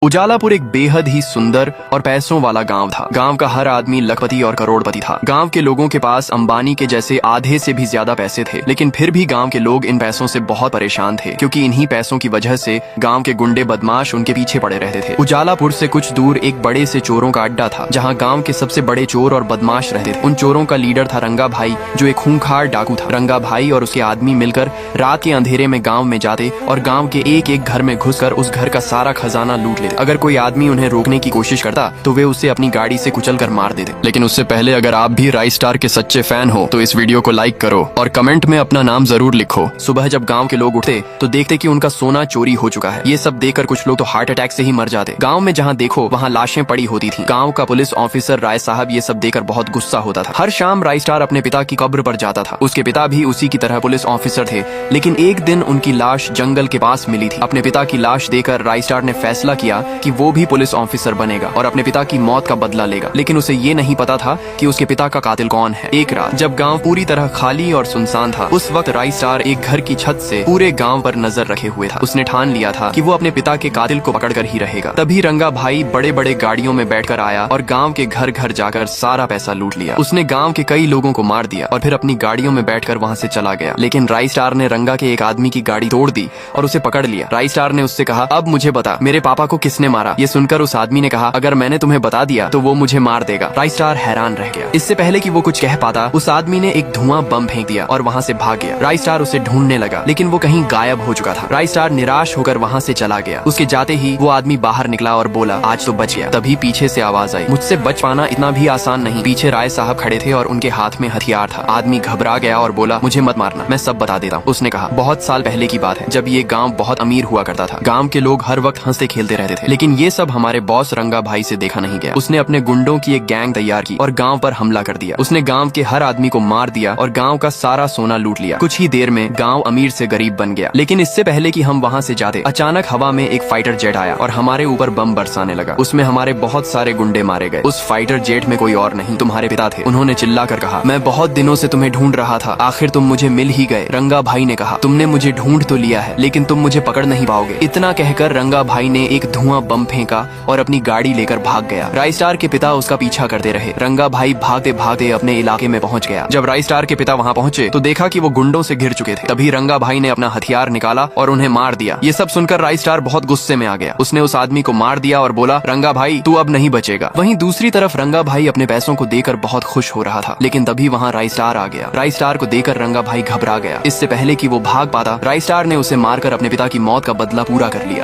उजालापुर एक बेहद ही सुंदर और पैसों वाला गांव था। गांव का हर आदमी लखपति और करोड़पति था। गांव के लोगों के पास अंबानी के जैसे आधे से भी ज्यादा पैसे थे, लेकिन फिर भी गांव के लोग इन पैसों से बहुत परेशान थे, क्योंकि इन्हीं पैसों की वजह से गांव के गुंडे बदमाश उनके पीछे पड़े रहते थे। उजालापुर से कुछ दूर एक बड़े से चोरों का अड्डा था, जहाँ गाँव के सबसे बड़े चोर और बदमाश रहते थे। उन चोरों का लीडर था रंगा भाई, जो एक खूंखार डाकू था। रंगा भाई और उसके आदमी मिलकर रात के अंधेरे में गाँव में जाते और गाँव के एक एक घर में घुसकर उस घर का सारा खजाना लूट लेते। अगर कोई आदमी उन्हें रोकने की कोशिश करता तो वे उसे अपनी गाड़ी से कुचल कर मार देते। लेकिन उससे पहले अगर आप भी राइस स्टार के सच्चे फैन हो तो इस वीडियो को लाइक करो और कमेंट में अपना नाम जरूर लिखो। सुबह जब गांव के लोग उठते तो देखते कि उनका सोना चोरी हो चुका है। ये सब देखकर कुछ लोग तो हार्ट अटैक से ही मर जाते। गाँव में जहाँ देखो वहाँ लाशें पड़ी होती थी। गाँव का पुलिस ऑफिसर राय साहब ये सब देखकर बहुत गुस्सा होता था। हर शाम राइस स्टार अपने पिता की कब्र पर जाता था। उसके पिता भी उसी की तरह पुलिस ऑफिसर थे, लेकिन एक दिन उनकी लाश जंगल के पास मिली थी। अपने पिता की लाश देखकर राइस स्टार ने फैसला किया कि वो भी पुलिस ऑफिसर बनेगा और अपने पिता की मौत का बदला लेगा। लेकिन उसे ये नहीं पता था कि उसके पिता का कातिल कौन है। एक रात जब गांव पूरी तरह खाली और सुनसान था, उस वक्त राइस स्टार एक घर की छत से पूरे गांव पर नजर रखे हुए था। उसने ठान लिया था कि वो अपने पिता के कातिल को पकड़कर ही रहेगा। तभी रंगा भाई बड़े बड़े गाड़ियों में बैठकर आया और गांव के घर घर जाकर सारा पैसा लूट लिया। उसने गांव के कई लोगों को मार दिया और फिर अपनी गाड़ियों में बैठकर वहां से चला गया। लेकिन राइस स्टार ने रंगा के एक आदमी की गाड़ी तोड़ दी और उसे पकड़ लिया। राइस स्टार ने उससे कहा, अब मुझे बता, मेरे पापा को किसने मारा? ये सुनकर उस आदमी ने कहा, अगर मैंने तुम्हें बता दिया तो वो मुझे मार देगा। राइस स्टार हैरान रह गया। इससे पहले कि वो कुछ कह पाता, उस आदमी ने एक धुआं बम फेंक दिया और वहाँ से भाग गया। राइस स्टार उसे ढूंढने लगा, लेकिन वो कहीं गायब हो चुका था। राइस स्टार निराश होकर वहाँ से चला गया। उसके जाते ही वो आदमी बाहर निकला और बोला, आज तो बच गया। तभी पीछे से आवाज आई, मुझसे बच पाना इतना भी आसान नहीं। पीछे राय साहब खड़े थे और उनके हाथ में हथियार था। आदमी घबरा गया और बोला, मुझे मत मारना, मैं सब बता देता हूँ। उसने कहा, बहुत साल पहले की बात है, जब ये गाँव बहुत अमीर हुआ करता था। गाँव के लोग हर वक्त हंसते खेलते रहते थे, लेकिन ये सब हमारे बॉस रंगा भाई से देखा नहीं गया। उसने अपने गुंडों की एक गैंग तैयार की और गांव पर हमला कर दिया। उसने गांव के हर आदमी को मार दिया और गांव का सारा सोना लूट लिया। कुछ ही देर में गांव अमीर से गरीब बन गया। लेकिन इससे पहले कि हम वहां से जाते, अचानक हवा में एक फाइटर जेट आया और हमारे ऊपर बम बरसाने लगा। उसमें हमारे बहुत सारे गुंडे मारे गए। उस फाइटर जेट में कोई और नहीं, तुम्हारे पिता थे। उन्होंने चिल्लाकर कहा, मैं बहुत दिनों से तुम्हें ढूंढ रहा था, आखिर तुम मुझे मिल ही गए। रंगा भाई ने कहा, तुमने मुझे ढूंढ तो लिया है, लेकिन तुम मुझे पकड़ नहीं पाओगे। इतना कहकर रंगा भाई ने एक धुआं बम फेंका और अपनी गाड़ी लेकर भाग गया। राइस स्टार के पिता उसका पीछा करते रहे। रंगा भाई भागते भागते अपने इलाके में पहुंच गया। जब राइस स्टार के पिता वहां पहुंचे तो देखा कि वो गुंडों से घिर चुके थे। तभी रंगा भाई ने अपना हथियार निकाला और उन्हें मार दिया। ये सब सुनकर राइस स्टार बहुत गुस्से में आ गया। उसने उस आदमी को मार दिया और बोला, रंगा भाई तू अब नहीं बचेगा। वहीं दूसरी तरफ रंगा भाई अपने पैसों को देकर बहुत खुश हो रहा था, लेकिन तभी वहाँ राइस स्टार आ गया। राइस स्टार को देखकर रंगा भाई घबरा गया। इससे पहले कि वो भाग पाता, राइस स्टार ने उसे मारकर अपने पिता की मौत का बदला पूरा कर लिया।